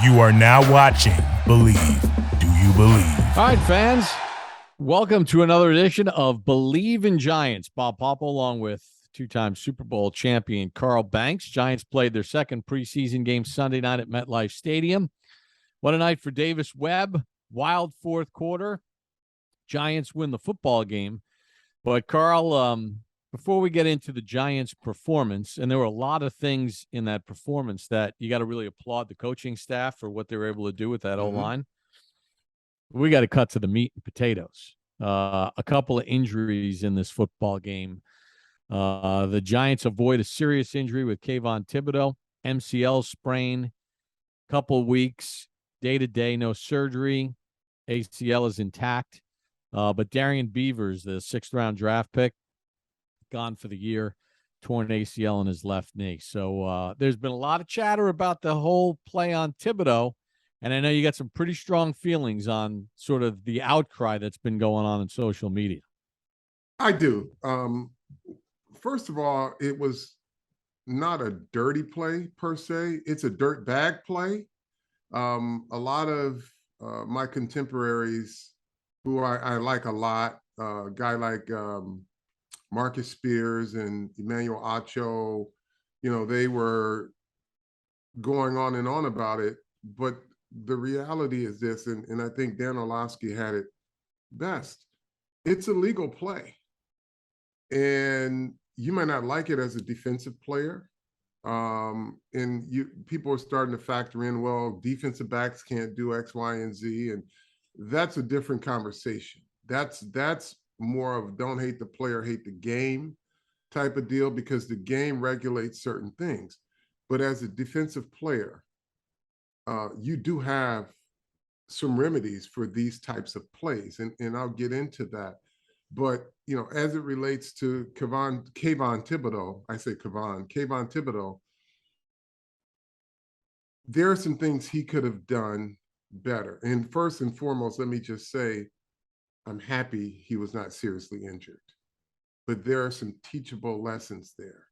You are now watching Believe. Do you believe? All right, fans. Welcome to another edition of Believe in Giants. Bob Papa along with two-time Super Bowl champion Carl Banks. Giants played their second preseason game Sunday night at MetLife Stadium. What a night for Davis Webb. Wild fourth quarter. Giants win the football game. But Carl, before we get into the Giants' performance, and there were a lot of things in that performance that you got to really applaud the coaching staff for what they were able to do with that O-line. We got to cut to the meat and potatoes. A couple of injuries in this football game. The Giants avoid a serious injury with Kayvon Thibodeaux, MCL sprain, couple of weeks, day-to-day, no surgery. ACL is intact. But Darian Beavers, the sixth-round draft pick, gone for the year, torn ACL in his left knee. So there's been a lot of chatter about the whole play on Thibodeaux, and I know you got some pretty strong feelings on sort of the outcry that's been going on in social media. I do. First of all, it was not a dirty play per se. It's a dirt bag play. A lot of my contemporaries, who I like a lot, a guy like Marcus Spears and Emmanuel Acho, they were going on and on about it. But the reality is this, and I think Dan Orlovsky had it best. It's a legal play. And you might not like it as a defensive player. People are starting to factor in, well, defensive backs can't do X, Y, and Z. And that's a different conversation. That's more of don't hate the player, hate the game type of deal, because the game regulates certain things. But as a defensive player, you do have some remedies for these types of plays. And I'll get into that. But, as it relates to Kayvon Thibodeaux, there are some things he could have done better. And first and foremost, let me just say, I'm happy he was not seriously injured. But there are some teachable lessons there.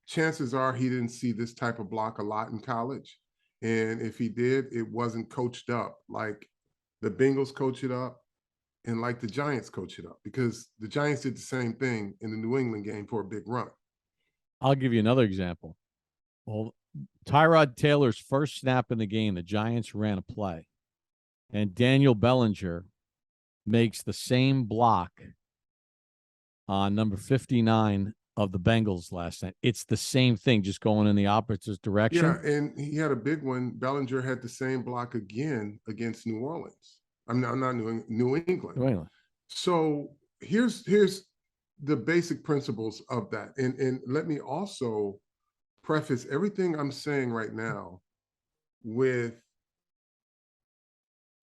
Chances are he didn't see this type of block a lot in college. And if he did, it wasn't coached up like the Bengals coach it up and like the Giants coach it up, because the Giants did the same thing in the New England game for a big run. I'll give you another example. Well, Tyrod Taylor's first snap in the game, the Giants ran a play, and Daniel Bellinger makes the same block on number 59 of the Bengals last night. It's the same thing, just going in the opposite direction. Yeah, and he had a big one. Bellinger had the same block again against New Orleans. I'm not New England. So here's the basic principles of that. And let me also preface everything I'm saying right now with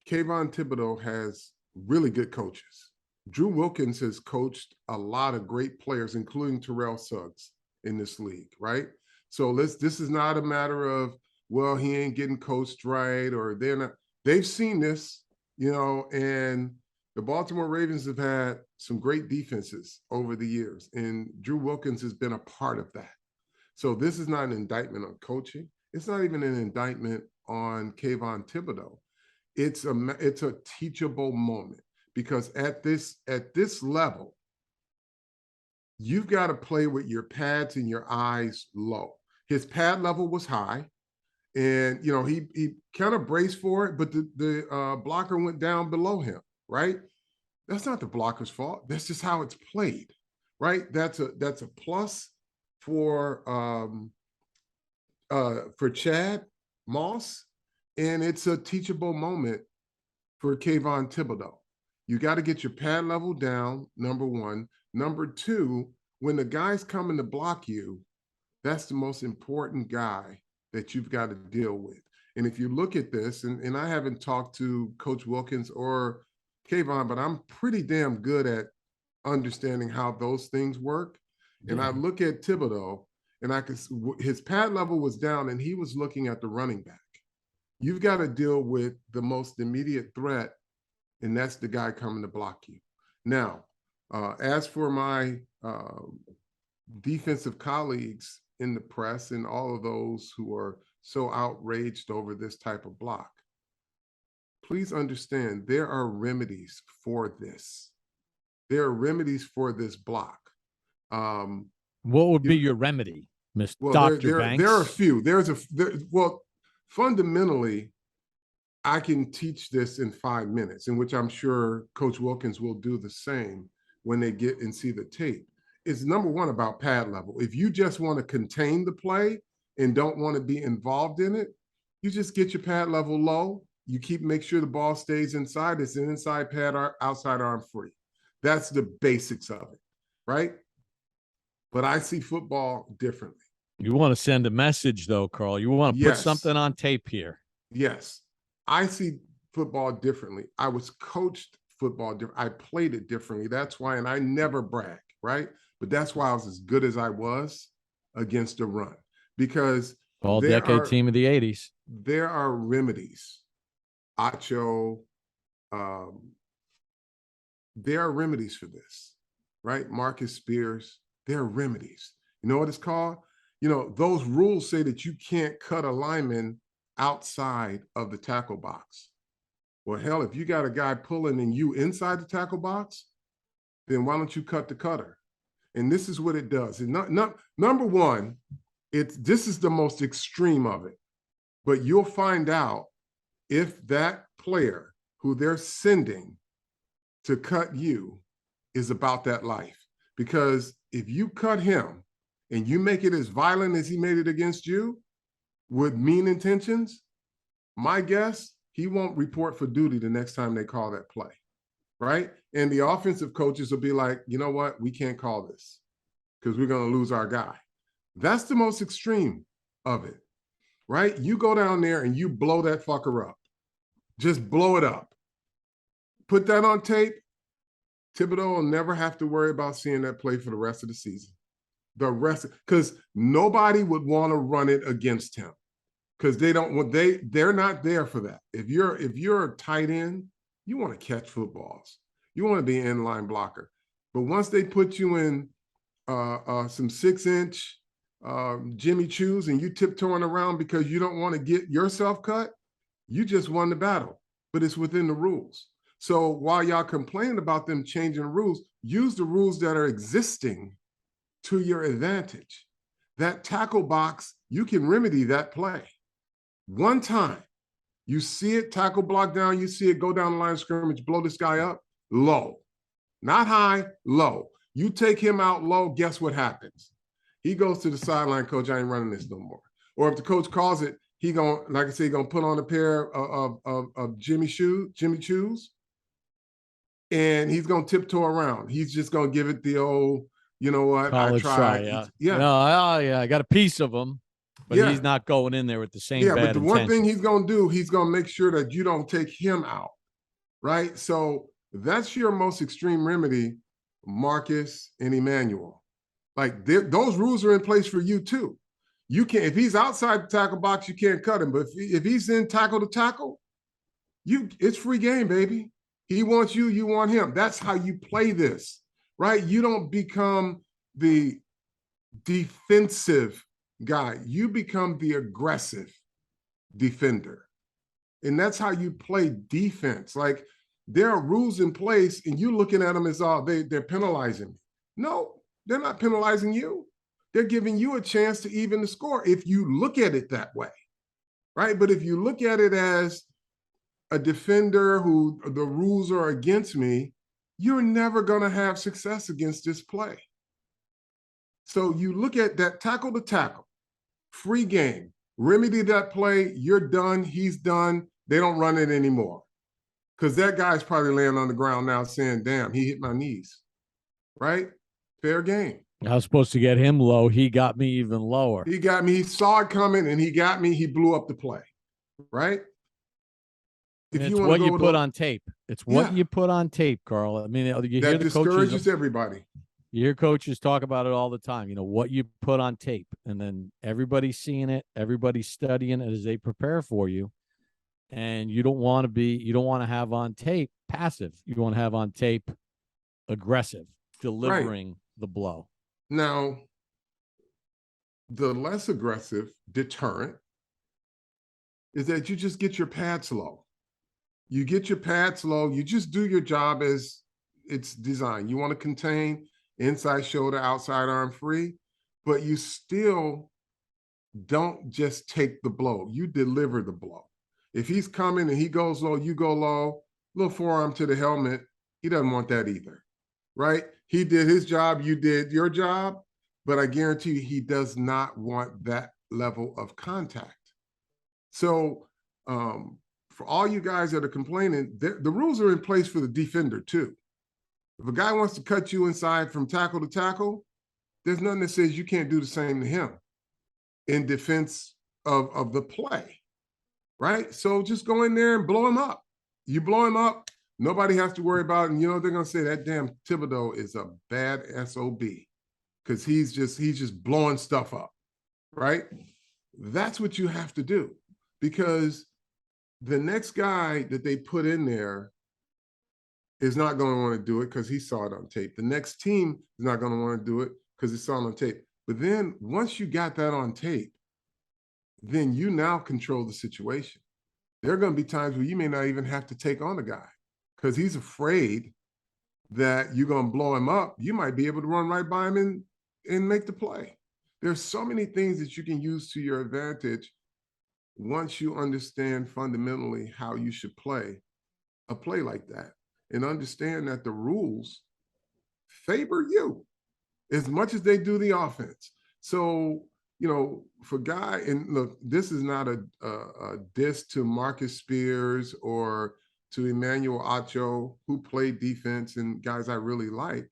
Kayvon Thibodeaux has really good coaches. Drew Wilkins has coached a lot of great players, including Terrell Suggs in this league, right? So this is not a matter of, well, he ain't getting coached right, or they're not. They've seen this, and the Baltimore Ravens have had some great defenses over the years, and Drew Wilkins has been a part of that. So this is not an indictment on coaching. It's not even an indictment on Kayvon Thibodeaux. It's a teachable moment, because at this level, you've got to play with your pads and your eyes low. His pad level was high, and he kind of braced for it, but the blocker went down below him, right? That's not the blocker's fault. That's just how it's played, right? That's a plus for Chad Moss, and it's a teachable moment for Kayvon Thibodeaux. You got to get your pad level down, number one. Number two, when the guy's coming to block you, that's the most important guy that you've got to deal with. And if you look at this, and I haven't talked to Coach Wilkins or Kayvon, but I'm pretty damn good at understanding how those things work. Yeah. And I look at Thibodeaux, and his pad level was down, and he was looking at the running back. You've got to deal with the most immediate threat, and that's the guy coming to block you. Now, as for my defensive colleagues in the press and all of those who are so outraged over this type of block, please understand there are remedies for this. There are remedies for this block. What would be your remedy, Mr. Well, Dr. Banks? there are a few. Well, fundamentally, I can teach this in 5 minutes, in which I'm sure Coach Wilkins will do the same when they get and see the tape. It's number one about pad level. If you just want to contain the play and don't want to be involved in it, you just get your pad level low. You make sure the ball stays inside. It's an inside pad, outside arm free. That's the basics of it, right? But I see football differently. You want to send a message, though, Carl. You want to put something on tape here. Yes. I see football differently. I was coached football different. I played it differently. That's why, and I never brag, right? But that's why I was as good as I was against the run, because all-decade team of the 80s. There are remedies. Acho, there are remedies for this, right? Marcus Spears, there are remedies. You know what it's called? You know, those rules say that you can't cut a lineman outside of the tackle box. Well, hell, if you got a guy pulling and you inside the tackle box, then why don't you cut the cutter? And this is what it does. And number one, this is the most extreme of it. But you'll find out if that player who they're sending to cut you is about that life. Because if you cut him and you make it as violent as he made it against you with mean intentions, my guess, he won't report for duty the next time they call that play, right? And the offensive coaches will be like, you know what? We can't call this because we're going to lose our guy. That's the most extreme of it, right? You go down there and you blow that fucker up. Just blow it up. Put that on tape. Thibodeaux will never have to worry about seeing that play for the rest of the season. Because nobody would want to run it against him. Because they're not there for that. If you're a tight end, you want to catch footballs. You want to be an inline blocker. But once they put you in some 6-inch Jimmy Choos and you tiptoeing around because you don't want to get yourself cut, you just won the battle. But it's within the rules. So while y'all complain about them changing rules, use the rules that are existing to your advantage. That tackle box, you can remedy that play. One time, you see it, tackle block down, you see it go down the line of scrimmage, blow this guy up, low. Not high, low. You take him out low, guess what happens? He goes to the sideline, coach, I ain't running this no more. Or if the coach calls it, he gonna, like I say, gonna put on a pair of Jimmy Choos, and he's gonna tiptoe around. He's just gonna give it the old, you know what, college I tried. Yeah. I got a piece of him. But he's not going in there with the same bad but the one thing intentions. he's going to do, he's going to make sure that you don't take him out, right? So that's your most extreme remedy, Marcus and Emmanuel. Like those rules are in place for you too. You can't, if he's outside the tackle box, you can't cut him. But if he's in tackle to tackle, it's free game, baby. He wants you, you want him. That's how you play this, right? You don't become the defensive guy, you become the aggressive defender. And that's how you play defense. Like there are rules in place and you looking at them as they're penalizing me. No, they're not penalizing you. They're giving you a chance to even the score if you look at it that way, right? But if you look at it as a defender who the rules are against me, you're never going to have success against this play. So you look at that tackle to tackle, free game, remedy that play, you're done, he's done, they don't run it anymore. Because that guy's probably laying on the ground now saying, damn, he hit my knees, right? Fair game. I was supposed to get him low. He got me even lower. He got me, he saw it coming and he got me, he blew up the play, right? It's what you put on tape. It's what you put on tape, Carl. I mean, you hear the discourages everybody. You hear coaches talk about it all the time, what you put on tape, and then everybody's seeing it, everybody's studying it as they prepare for you. And you don't want to have on tape passive. You want to have on tape aggressive, delivering the blow. Now, The less aggressive deterrent is that you just get your pads low. You get your pads low. You just do your job as it's designed. You want to contain inside shoulder, outside arm free, but you still don't just take the blow. You deliver the blow. If he's coming and he goes low, you go low, little forearm to the helmet. He doesn't want that either, right? He did his job. You did your job, but I guarantee you he does not want that level of contact. So for all you guys that are complaining, the rules are in place for the defender too. If a guy wants to cut you inside from tackle to tackle, there's nothing that says you can't do the same to him in defense of the play, right? So just go in there and blow him up. You blow him up, nobody has to worry about it. And they're going to say that damn Thibodeaux is a bad SOB because he's just blowing stuff up, right? That's what you have to do, because the next guy that they put in there is not going to want to do it because he saw it on tape. The next team is not going to want to do it because he saw it on tape. But then once you got that on tape, then you now control the situation. There are going to be times where you may not even have to take on the guy because he's afraid that you're going to blow him up. You might be able to run right by him and make the play. There's so many things that you can use to your advantage once you understand fundamentally how you should play a play like that, and understand that the rules favor you as much as they do the offense. So, for Guy, and look, this is not a diss to Marcus Spears or to Emmanuel Acho, who played defense and guys I really like.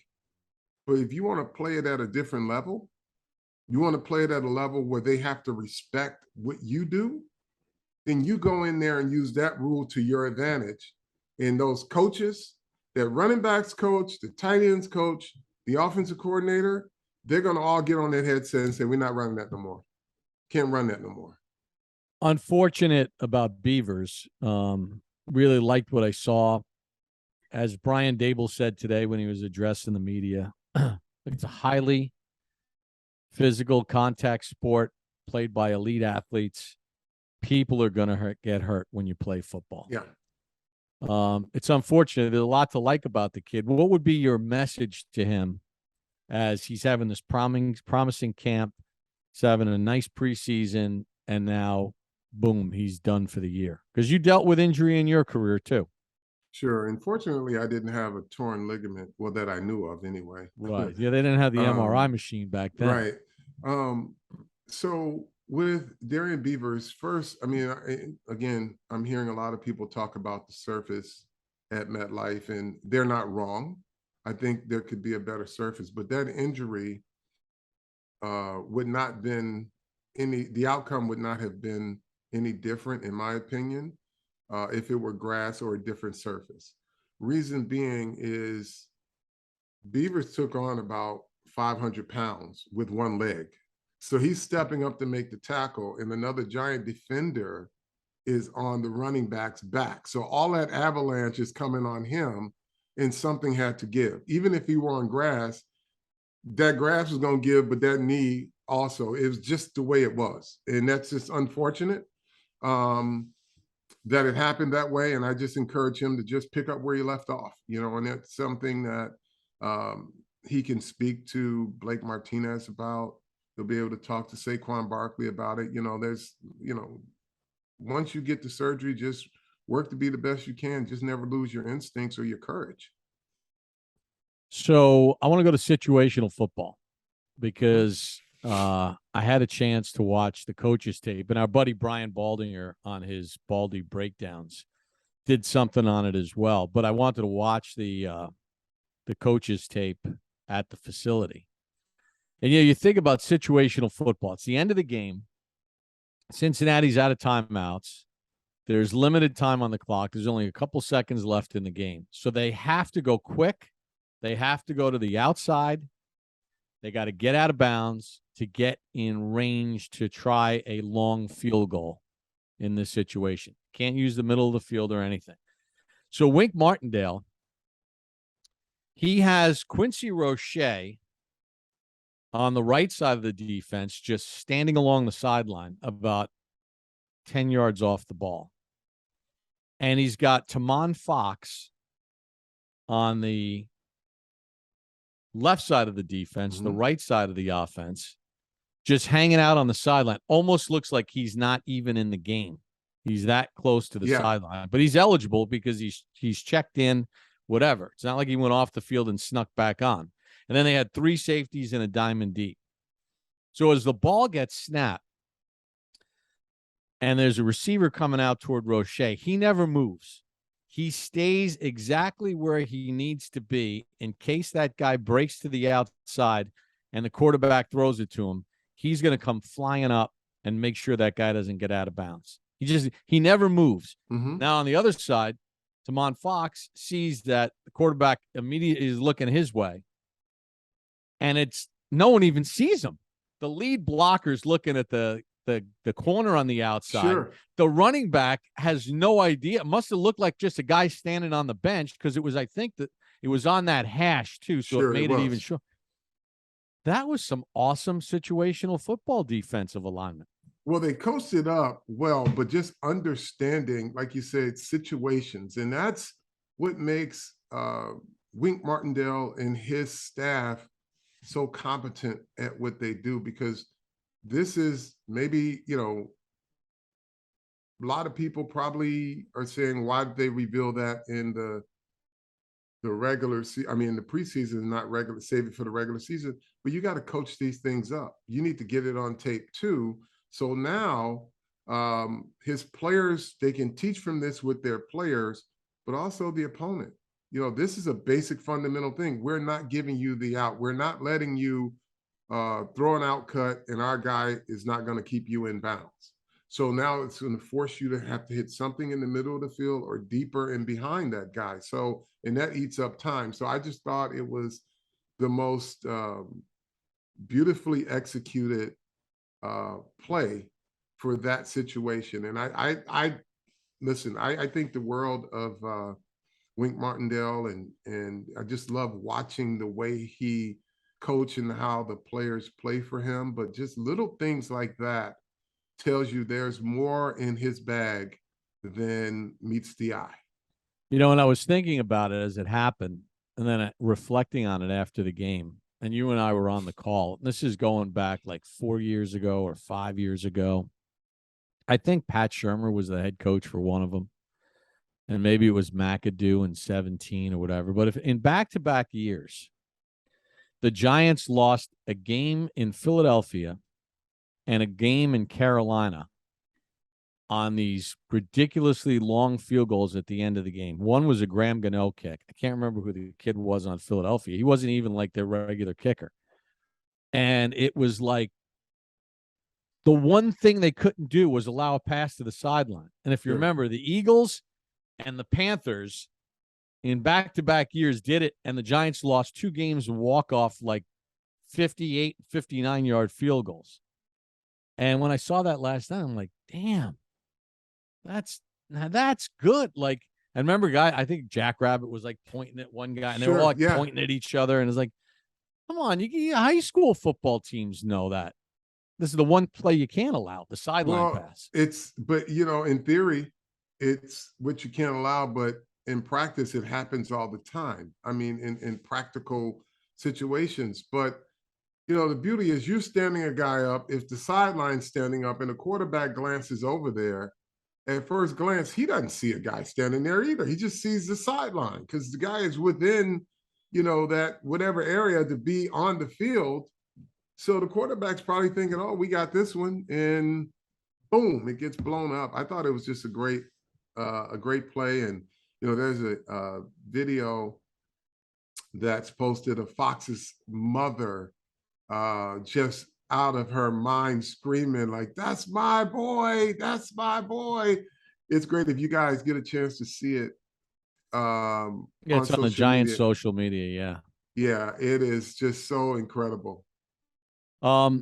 But if you want to play it at a different level, you want to play it at a level where they have to respect what you do, then you go in there and use that rule to your advantage. And those coaches, that running backs coach, the tight ends coach, the offensive coordinator, they're going to all get on that headset and say, we're not running that no more. Can't run that no more. Unfortunate about Beavers. Really liked what I saw. As Brian Daboll said today when he was addressing the media, it's a highly physical contact sport played by elite athletes. People are going to get hurt when you play football. Yeah. It's unfortunate. There's a lot to like about the kid. What would be your message to him as he's having this promising camp, he's having a nice preseason, and now, boom, he's done for the year? Because you dealt with injury in your career too. Sure. Unfortunately, I didn't have a torn ligament, well, that I knew of anyway. Right. Yeah, they didn't have the MRI machine back then. Right. So with Darien Beavers, first, again, I'm hearing a lot of people talk about the surface at MetLife, and they're not wrong. I think there could be a better surface, but that injury would not been the outcome would not have been any different, in my opinion, if it were grass or a different surface. Reason being is Beavers took on about 500 pounds with one leg. So he's stepping up to make the tackle, and another giant defender is on the running back's back. So all that avalanche is coming on him, and something had to give. Even if he were on grass, that grass was going to give, but that knee also, it was just the way it was. And that's just unfortunate that it happened that way. And I just encourage him to just pick up where he left off, and that's something that he can speak to Blake Martinez about. He'll be able to talk to Saquon Barkley about it. There's, once you get the surgery, just work to be the best you can. Just never lose your instincts or your courage. So I want to go to situational football because I had a chance to watch the coaches tape, and our buddy Brian Baldinger on his Baldy breakdowns did something on it as well. But I wanted to watch the coaches tape at the facility. And you think about situational football. It's the end of the game. Cincinnati's out of timeouts. There's limited time on the clock. There's only a couple seconds left in the game. So they have to go quick. They have to go to the outside. They got to get out of bounds to get in range to try a long field goal in this situation. Can't use the middle of the field or anything. So Wink Martindale, he has Quincy Roche on the right side of the defense, just standing along the sideline about 10 yards off the ball. And he's got Tamon Fox on the left side of the defense, the right side of the offense, just hanging out on the sideline. Almost looks like he's not even in the game. He's that close to the sideline, but he's eligible because he's checked in, whatever. It's not like he went off the field and snuck back on. And then they had 3 safeties and a diamond deep. So as the ball gets snapped and there's a receiver coming out toward Roche, he never moves. He stays exactly where he needs to be in case that guy breaks to the outside and the quarterback throws it to him. He's going to come flying up and make sure that guy doesn't get out of bounds. He never moves. Now on the other side, Tamon Fox sees that the quarterback immediately is looking his way, and no one even sees him. The lead blocker's looking at the corner on the outside. Sure. The running back has no idea. It must have looked like just a guy standing on the bench because I think that it was on that hash too, so it made it even sure. That was some awesome situational football defensive alignment. Well, they coached it up well, but just understanding, like you said, situations. And that's what makes Wink Martindale and his staff so competent at what they do, because this is maybe, a lot of people probably are saying, why did they reveal that in the regular season? I mean, the preseason, not regular, save it for the regular season. But you got to coach these things up. You need to get it on tape too. So now his players, they can teach from this with their players, but also the opponent. This is a basic fundamental thing. We're not giving you the out. We're not letting you throw an out cut, and our guy is not going to keep you in bounds. So now it's going to force you to have to hit something in the middle of the field or deeper and behind that guy. So, and that eats up time. So I just thought it was the most beautifully executed play for that situation. And I listen, I think the world of Wink Martindale, and I just love watching the way he coach and how the players play for him. But just little things like that tells you there's more in his bag than meets the eye. And I was thinking about it as it happened, and then reflecting on it after the game. And you and I were on the call. This is going back like 4 years ago or 5 years ago. I think Pat Shurmur was the head coach for one of them. And maybe it was McAdoo in 17 or whatever. But if in back-to-back years, the Giants lost a game in Philadelphia and a game in Carolina on these ridiculously long field goals at the end of the game. One was a Graham Gano kick. I can't remember who the kid was on Philadelphia. He wasn't even like their regular kicker. And it was like the one thing they couldn't do was allow a pass to the sideline. And if you remember, the Eagles and the Panthers in back-to-back years did it, and the Giants lost 2 games of walk-off like 58, 59-yard field goals. And when I saw that last night, I'm like, damn. That's good. Like, I remember I think Jackrabbit was like pointing at one guy, and they were all like pointing at each other. And it's like, come on, high school football teams know that. This is the one play you can't allow, the sideline pass. But in theory, it's what you can't allow, but in practice, it happens all the time. I mean, in practical situations. But the beauty is you're standing a guy up. If the sideline's standing up and the quarterback glances over there, at first glance, he doesn't see a guy standing there either. He just sees the sideline because the guy is within, that whatever area to be on the field. So the quarterback's probably thinking, oh, we got this one. And boom, it gets blown up. I thought it was just a great play. And, there's a video that's posted of Fox's mother just out of her mind screaming like, that's my boy, that's my boy. It's great if you guys get a chance to see it. It's on the Giants social media. Yeah, it is just so incredible. I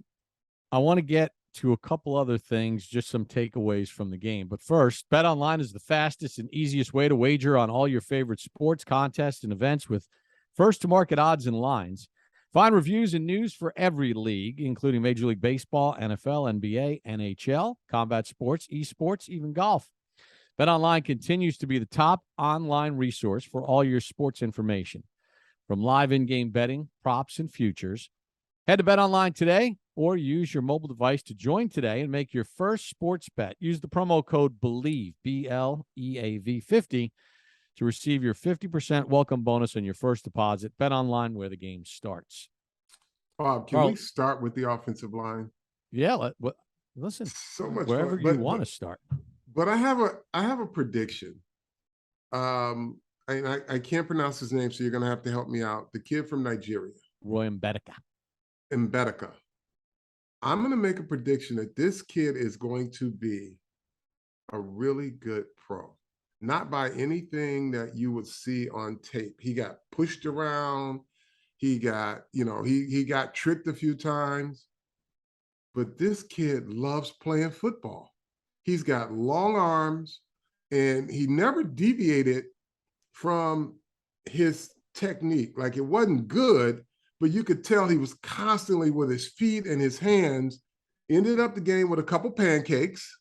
want to get to a couple other things, just some takeaways from the game. But first, BetOnline is the fastest and easiest way to wager on all your favorite sports, contests, and events with first-to-market odds and lines. Find reviews and news for every league, including Major League Baseball, NFL, NBA, NHL, combat sports, esports, even golf. BetOnline continues to be the top online resource for all your sports information, from live in-game betting, props, and futures. Head to BetOnline today or use your mobile device to join today and make your first sports bet. Use the promo code BELIEVE, BLEAV 50 to receive your 50% welcome bonus on your first deposit. BetOnline, where the game starts. Bob, can we start with the offensive line? Yeah, listen, so much wherever fun. you want to start. But I have a prediction. I can't pronounce his name, so you're going to have to help me out. The kid from Nigeria. Roy Mbedeka. I'm going to make a prediction that this kid is going to be a really good pro. Not by anything that you would see on tape. He got pushed around. He got, he got tricked a few times. But this kid loves playing football. He's got long arms, and he never deviated from his technique. Like, it wasn't good, but you could tell he was constantly with his feet and his hands. Ended up the game with a couple pancakes.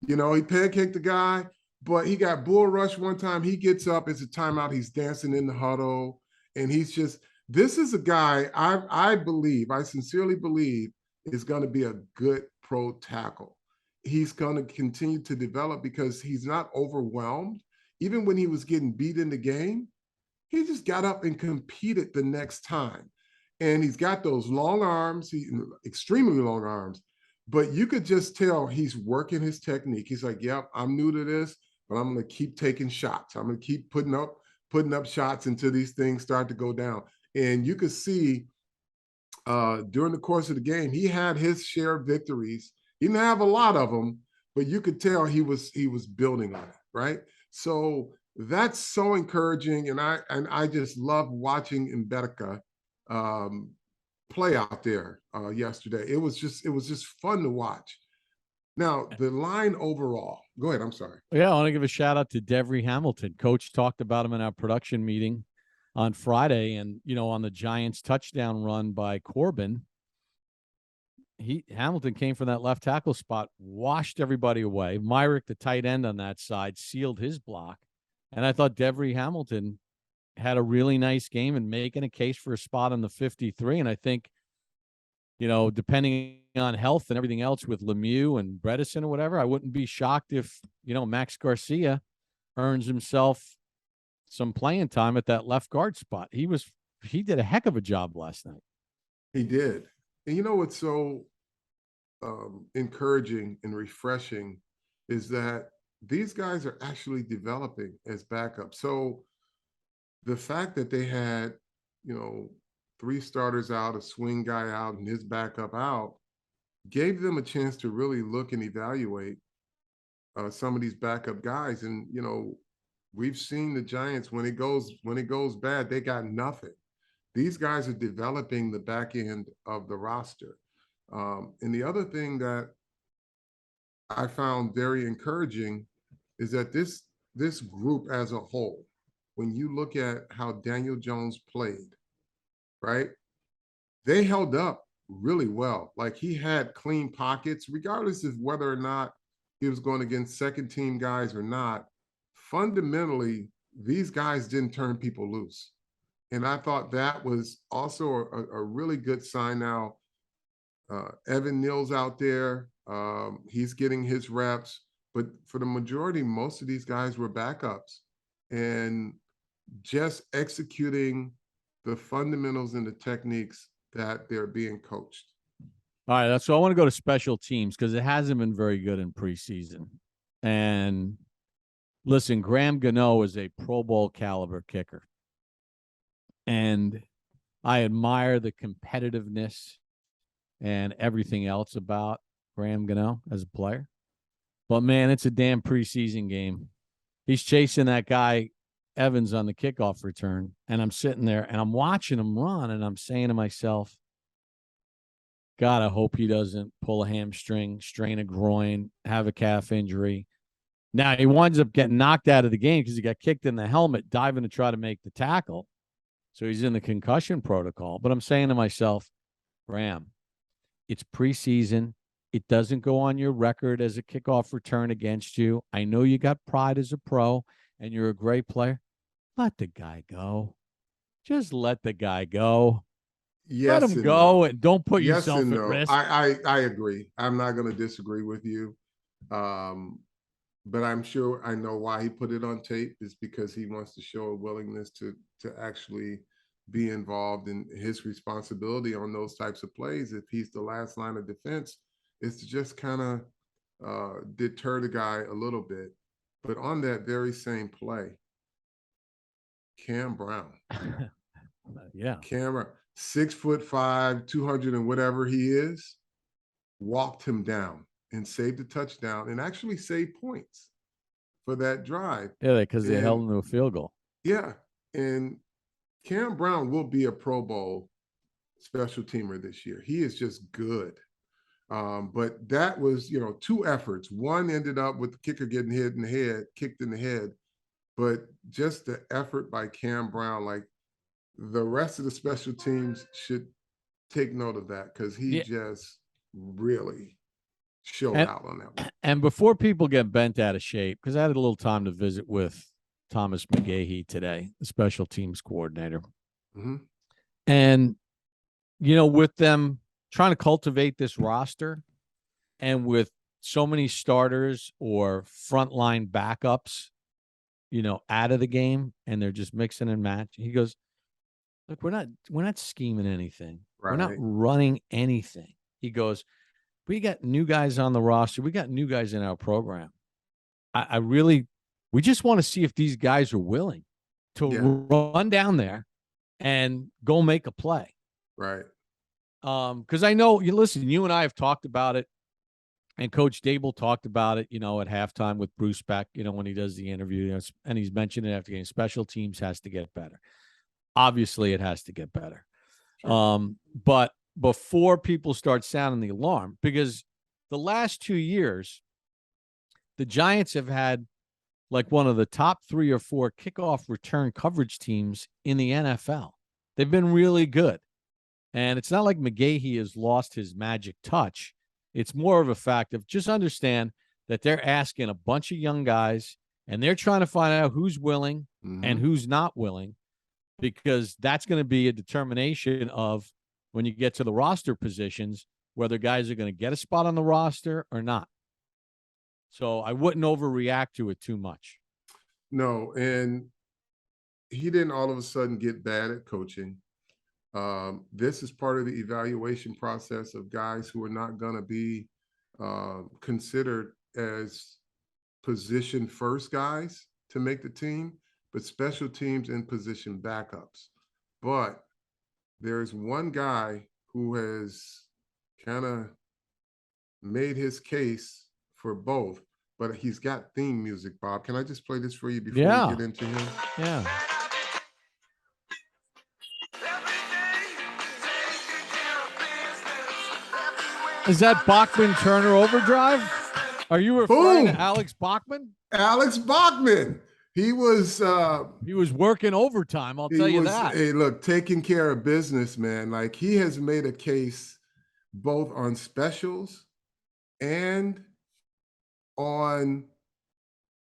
He pancaked the guy, but he got bull rushed one time. He gets up, it's a timeout. He's dancing in the huddle. And this is a guy I sincerely believe is going to be a good pro tackle. He's going to continue to develop because he's not overwhelmed. Even when he was getting beat in the game, he just got up and competed the next time. And he's got those long arms, extremely long arms, but you could just tell he's working his technique. He's like, yep, I'm new to this, but I'm going to keep taking shots. I'm going to keep putting up shots until these things start to go down. And you could see during the course of the game, he had his share of victories. He didn't have a lot of them, but you could tell he was building on it, right? So that's so encouraging, and I just love watching Mbedeka play out there yesterday. It was just fun to watch. Now, the line overall. Go ahead. I'm sorry. Yeah, I want to give a shout out to Devery Hamilton. Coach talked about him in our production meeting on Friday, and on the Giants touchdown run by Corbin, Hamilton came from that left tackle spot, washed everybody away. Myrick, the tight end on that side, sealed his block. And I thought Devery Hamilton had a really nice game and making a case for a spot on the 53. And I think, depending on health and everything else with Lemieux and Bredesen or whatever, I wouldn't be shocked if, Max Garcia earns himself some playing time at that left guard spot. He did a heck of a job last night. He did. And what's so encouraging and refreshing is that these guys are actually developing as backups. So the fact that they had, 3 starters out, a swing guy out, and his backup out, gave them a chance to really look and evaluate some of these backup guys. And, we've seen the Giants, when it goes bad, they got nothing. These guys are developing the back end of the roster. And the other thing that I found very encouraging is that this group as a whole, when you look at how Daniel Jones played, right, they held up really well. Like, he had clean pockets, regardless of whether or not he was going against second-team guys or not. Fundamentally, these guys didn't turn people loose. And I thought that was also a really good sign. Now, Evan Neal's out there. He's getting his reps. But for the majority, most of these guys were backups. And just executing the fundamentals and the techniques that they're being coached. All right, so I want to go to special teams because it hasn't been very good in preseason. And listen, Graham Gano is a Pro Bowl caliber kicker. And I admire the competitiveness and everything else about Graham Gano as a player. But, man, it's a damn preseason game. He's chasing that guy, Evans, on the kickoff return. And I'm sitting there, and I'm watching him run, and I'm saying to myself, God, I hope he doesn't pull a hamstring, strain a groin, have a calf injury. Now, he winds up getting knocked out of the game because he got kicked in the helmet, diving to try to make the tackle. So he's in the concussion protocol. But I'm saying to myself, Ram, it's preseason. It doesn't go on your record as a kickoff return against you. I know you got pride as a pro and you're a great player. Let the guy go. Just let the guy go. Yes let him and go no. and don't put Yes yourself and at no. risk. I agree. I'm not going to disagree with you. But I'm sure I know why he put it on tape is because he wants to show a willingness to actually be involved in his responsibility on those types of plays. If he's the last line of defense, is to just kind of deter the guy a little bit. But on that very same play, Cam Brown, Yeah. Cam, 6'5", 200 and whatever he is, walked him down and saved a touchdown and actually saved points for that drive. Yeah, because they held And him to a field goal. yeah, and Cam Brown will be a Pro Bowl special teamer this year. He is just good. But that was, two efforts. One ended up with the kicker getting hit in the head, kicked in the head. But just the effort by Cam Brown, like the rest of the special teams should take note of that because he just really showed out on that one. And before people get bent out of shape, because I had a little time to visit with Thomas McGahee today, the special teams coordinator. Mm-hmm. And, with them trying to cultivate this roster and with so many starters or frontline backups, out of the game and they're just mixing and match. He goes, look, we're not scheming anything. Right. We're not running anything. He goes, we got new guys on the roster. We got new guys in our program. We just want to see if these guys are willing to run down there and go make a play. Right. Because I know, you and I have talked about it, and Coach Daboll talked about it, at halftime with Bruce Beck, when he does the interview, and he's mentioned it after game. Special teams has to get better. Obviously, it has to get better. Sure. But before people start sounding the alarm, because the last 2 years, the Giants have had like one of the top 3 or 4 kickoff return coverage teams in the NFL. They've been really good. And it's not like McGahee has lost his magic touch. It's more of a fact of just understand that they're asking a bunch of young guys and they're trying to find out who's willing and who's not willing, because that's going to be a determination of when you get to the roster positions, whether guys are going to get a spot on the roster or not. So I wouldn't overreact to it too much. No, and he didn't all of a sudden get bad at coaching. This is part of the evaluation process of guys who are not going to be considered as position first guys to make the team, but special teams and position backups. But there's one guy who has kind of made his case for both, but he's got theme music, Bob. Can I just play this for you before we get into him? Yeah. Is that Bachman Turner Overdrive? Are you referring to Alex Bachman? Alex Bachman. He was working overtime, I'll tell you that. Hey, look, taking care of business, man. Like, he has made a case both on specials and on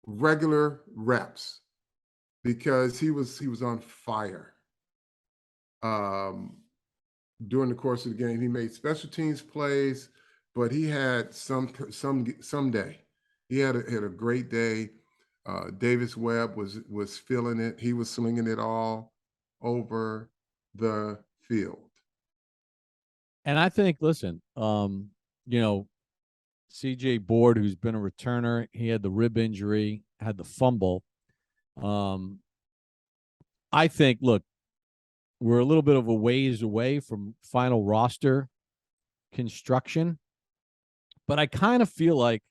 regular reps because he was on fire. During the course of the game, he made special teams plays, but he had some day. He had a great day. Davis Webb was feeling it. He was slinging it all over the field. And I think, listen, CJ Board, who's been a returner, he had the rib injury, had the fumble. I think, look, we're a little bit of a ways away from final roster construction, but I kind of feel like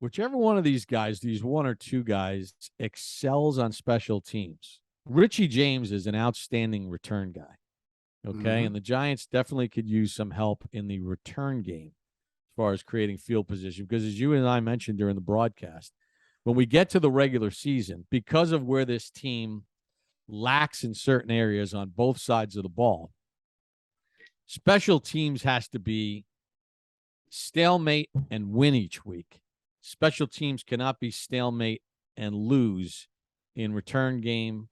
whichever one of these guys, these 1 or 2 guys, excels on special teams. Richie James is an outstanding return guy. Okay. And the Giants definitely could use some help in the return game as far as creating field position, because as you and I mentioned during the broadcast, when we get to the regular season, because of where this team lacks in certain areas on both sides of the ball. Special teams has to be stalemate and win each week. Special teams cannot be stalemate and lose in return game,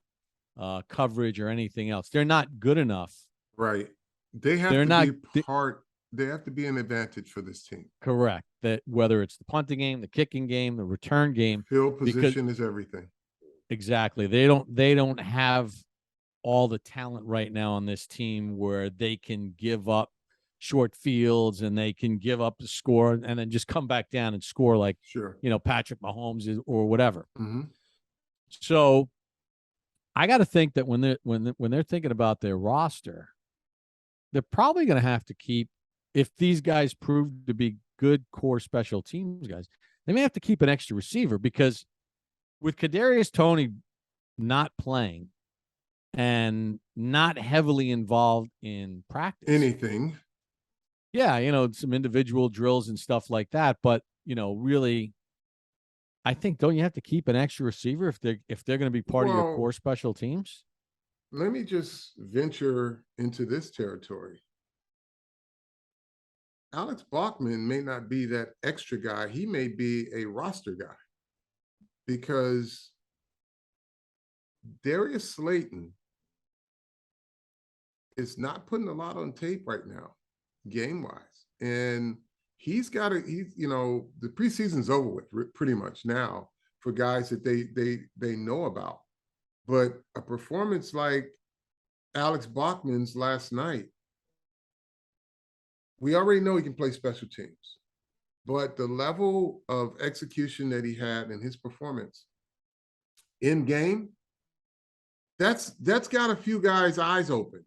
coverage, or anything else. They're not good enough. Right. They have They're to not be part. They have to be an advantage for this team. correct. That whether it's the punting game, the kicking game, the return game, Field position is everything. exactly. They don't have all the talent right now on this team where they can give up short fields and they can give up the score and then just come back down and score like, Sure. Patrick Mahomes is, or whatever. Mm-hmm. So I got to think that when they're thinking about their roster, they're probably going to have to keep, if these guys prove to be good core special teams guys, they may have to keep an extra receiver, because with Kadarius Toney not playing and not heavily involved in practice, Anything. yeah, some individual drills and stuff like that, but really, I think, don't you have to keep an extra receiver if they're going to be part of your core special teams? Let me just venture into this territory. Alex Bachman may not be that extra guy. He may be a roster guy, because Darius Slayton is not putting a lot on tape right now, game-wise. And the preseason's over with pretty much now for guys that they know about. But a performance like Alex Bachman's last night, we already know he can play special teams. But the level of execution that he had in his performance in game, that's got a few guys' eyes open.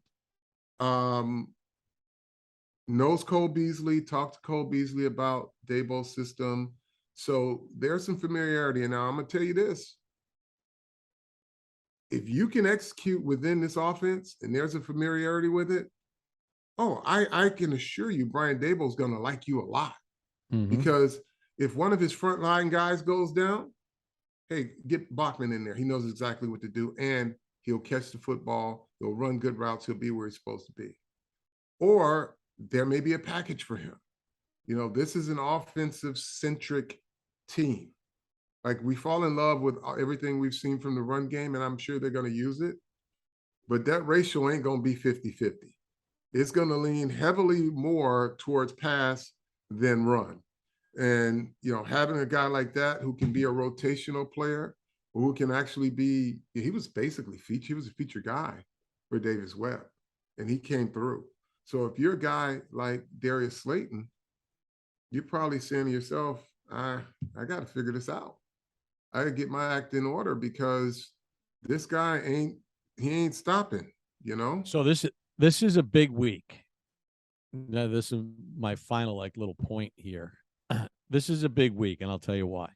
Knows Cole Beasley, talked to Cole Beasley about Daboll's system. So there's some familiarity. And now I'm going to tell you this. If you can execute within this offense and there's a familiarity with it, I can assure you Brian Daboll's going to like you a lot. Mm-hmm. Because if one of his frontline guys goes down, hey, get Bachman in there. He knows exactly what to do, and he'll catch the football. He'll run good routes. He'll be where he's supposed to be. Or there may be a package for him. This is an offensive-centric team. Like, we fall in love with everything we've seen from the run game, and I'm sure they're going to use it. But that ratio ain't going to be 50-50. It's going to lean heavily more towards pass than run. And, having a guy like that who can be a rotational player, or who can actually be, he was basically he was a feature guy for Davis Webb, and he came through. So if you're a guy like Darius Slayton, you're probably saying to yourself, I got to figure this out. I got to get my act in order, because this guy ain't stopping, So this is a big week. Now, this is my final little point here. This is a big week, and I'll tell you why.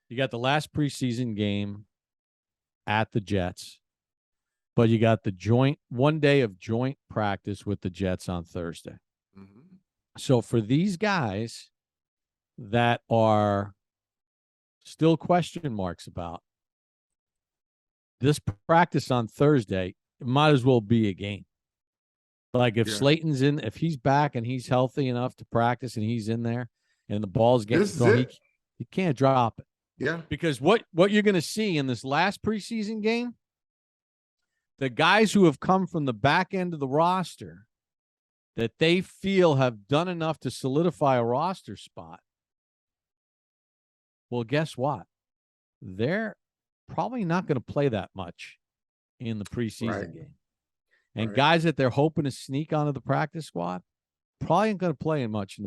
You got the last preseason game at the Jets, but you got the one day of joint practice with the Jets on Thursday. Mm-hmm. So for these guys that are still question marks about this practice on Thursday, it might as well be a game. Like if Slayton's in, if he's back and he's healthy enough to practice and he's in there and the ball's getting thrown, he can't drop it. Yeah. Because what you're going to see in this last preseason game, the guys who have come from the back end of the roster that they feel have done enough to solidify a roster spot, well, guess what? They're probably not going to play that much in the preseason game. And guys that they're hoping to sneak onto the practice squad probably ain't going to play much in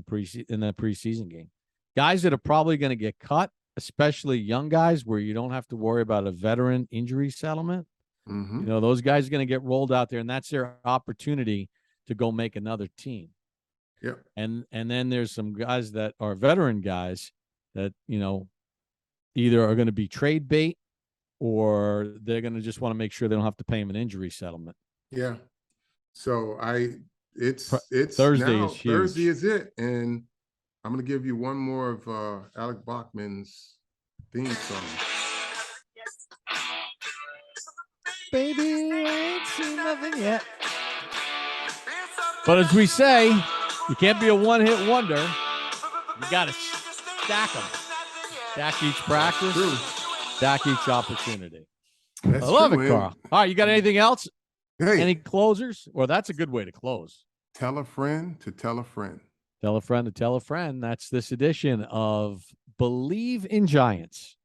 that preseason game. Guys that are probably going to get cut, especially young guys where you don't have to worry about a veteran injury settlement. Mm-hmm. Those guys are going to get rolled out there, and that's their opportunity to go make another team. Yep. And then there's some guys that are veteran guys that, either are going to be trade bait or they're going to just want to make sure they don't have to pay him an injury settlement. Yeah. So it's Thursday now, is huge. Thursday is it. And I'm going to give you one more of Alex Bachman's theme song. baby. I ain't seen nothing yet. But as we say, you can't be a one-hit wonder. You got to stack them. Stack each practice. Stack each opportunity. I love it, Carl. All right, you got anything else? Hey, any closers? Well, that's a good way to close. Tell a friend to tell a friend. Tell a friend to tell a friend. That's this edition of Believe in Giants.